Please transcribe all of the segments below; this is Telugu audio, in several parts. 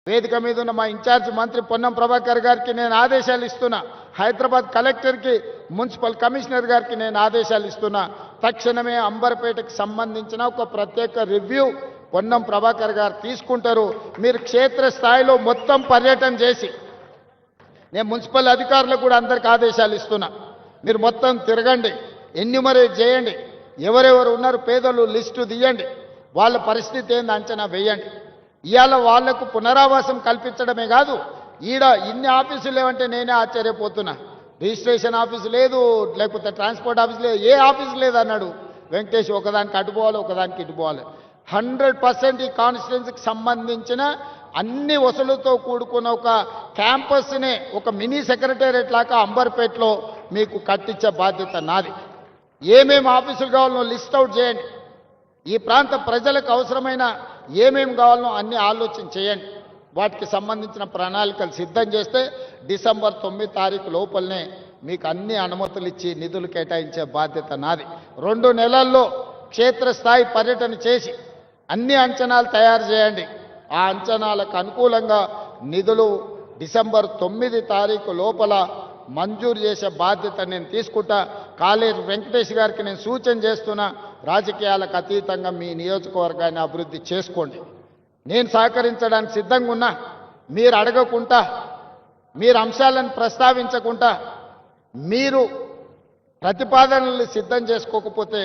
వేదిక మీద ఉన్న మా ఇన్ఛార్జ్ మంత్రి పొన్నం ప్రభాకర్ గారికి నేను ఆదేశాలు ఇస్తున్నా. హైదరాబాద్ కలెక్టర్కి, మున్సిపల్ కమిషనర్ గారికి నేను ఆదేశాలు ఇస్తున్నా. తక్షణమే అంబర్పేటకు సంబంధించిన ఒక ప్రత్యేక రివ్యూ పొన్నం ప్రభాకర్ గారు తీసుకుంటారు. మీరు క్షేత్రస్థాయిలో మొత్తం పర్యటన చేసి, నేను మున్సిపల్ అధికారులకు కూడా అందరికి ఆదేశాలు ఇస్తున్నా. మీరు మొత్తం తిరగండి, ఎన్యూమరేట్ చేయండి, ఎవరెవరు ఉన్నారు పేదలు లిస్టు తీయండి, వాళ్ళ పరిస్థితి ఏంది అంచనా వేయండి. ఇవాళ వాళ్లకు పునరావాసం కల్పించడమే కాదు, ఈడ ఇన్ని ఆఫీసులు లేవంటే నేనే ఆశ్చర్యపోతున్నా. రిజిస్ట్రేషన్ ఆఫీసు లేదు, లేకపోతే ట్రాన్స్పోర్ట్ ఆఫీసు లేదు, ఏ ఆఫీసు లేదు అన్నాడు వెంకటేష్. ఒకదానికి అటుపోవాలి, ఒకదానికి ఇటుపోవాలి. 100% ఈ కాన్స్టిట్యున్సీకి సంబంధించిన అన్ని వసూలుతో కూడుకున్న ఒక క్యాంపస్నే ఒక మినీ సెక్రటేరియట్ లాగా అంబర్పేటలో మీకు కట్టించే బాధ్యత నాది. ఏమేమి ఆఫీసులు కావాలనో లిస్ట్ అవుట్ చేయండి. ఈ ప్రాంత ప్రజలకు అవసరమైన ఏమేమి కావాలనో అన్ని ఆలోచన చేయండి. వాటికి సంబంధించిన ప్రణాళికలు సిద్ధం చేస్తే డిసెంబర్ 9 తారీఖు లోపలనే మీకు అన్ని అనుమతులు ఇచ్చి నిధులు కేటాయించే బాధ్యత నాది. 2 నెలల్లో క్షేత్రస్థాయి పర్యటన చేసి అన్ని అంచనాలు తయారు చేయండి. ఆ అంచనాలకు అనుకూలంగా నిధులు డిసెంబర్ 9 తారీఖు లోపల మంజూరు చేసే బాధ్యత నేను తీసుకుంటా. కాలేరు వెంకటేష్ గారికి నేను సూచన చేస్తున్నా, రాజకీయాలకు అతీతంగా మీ నియోజకవర్గాన్ని అభివృద్ధి చేసుకోండి. నేను సహకరించడానికి సిద్ధంగా ఉన్నా. మీరు అడగకుండా, మీరు అంశాలను ప్రస్తావించకుండా, మీరు ప్రతిపాదనలు సిద్ధం చేసుకోకపోతే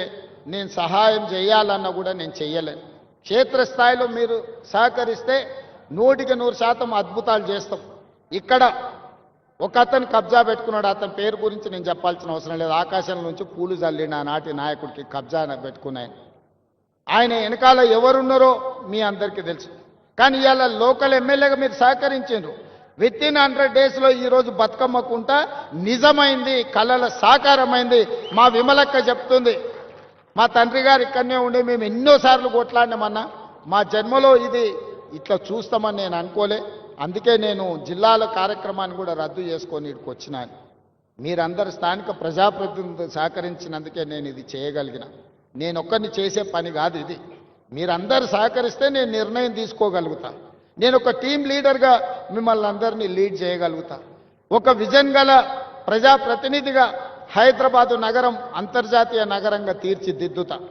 నేను సహాయం చేయాలన్నా కూడా నేను చెయ్యలేను. క్షేత్రస్థాయిలో మీరు సహకరిస్తే 100% అద్భుతాలు చేస్తాం. ఇక్కడ ఒక అతను కబ్జా పెట్టుకున్నాడు, అతని పేరు గురించి నేను చెప్పాల్సిన అవసరం లేదు. ఆకాశం నుంచి పూలు జల్లిన ఆనాటి నాయకుడికి కబ్జా పెట్టుకున్నాయి. ఆయన వెనకాల ఎవరున్నారో మీ అందరికీ తెలుసు. కానీ ఇవాళ లోకల్ ఎమ్మెల్యేగా మీరు సహకరించారు. వితిన్ 100 డేస్లో ఈరోజు బతుకమ్మకుంట నిజమైంది, కళల సాకారమైంది. మా విమలక్క చెప్తుంది, మా తండ్రి గారు ఇక్కడనే ఉండి మేము ఎన్నోసార్లు కొట్లాడినామన్నా, మా జన్మలో ఇది ఇట్లా చూస్తామని నేను అనుకోలే. అందుకే నేను జిల్లాల కార్యక్రమాన్ని కూడా రద్దు చేసుకొని ఇక్కడికి వచ్చినాను. మీరందరు స్థానిక ప్రజాప్రతినిధులు సహకరించినందుకే నేను ఇది చేయగలిగిన. నేను ఒక్కరిని చేసే పని కాదు ఇది. మీరందరూ సహకరిస్తే నేను నిర్ణయం తీసుకోగలుగుతా. నేను ఒక టీం లీడర్గా మిమ్మల్ని అందరినీ లీడ్ చేయగలుగుతా. ఒక విజన్ గల ప్రజాప్రతినిధిగా హైదరాబాదు నగరం అంతర్జాతీయ నగరంగా తీర్చిదిద్దుతా.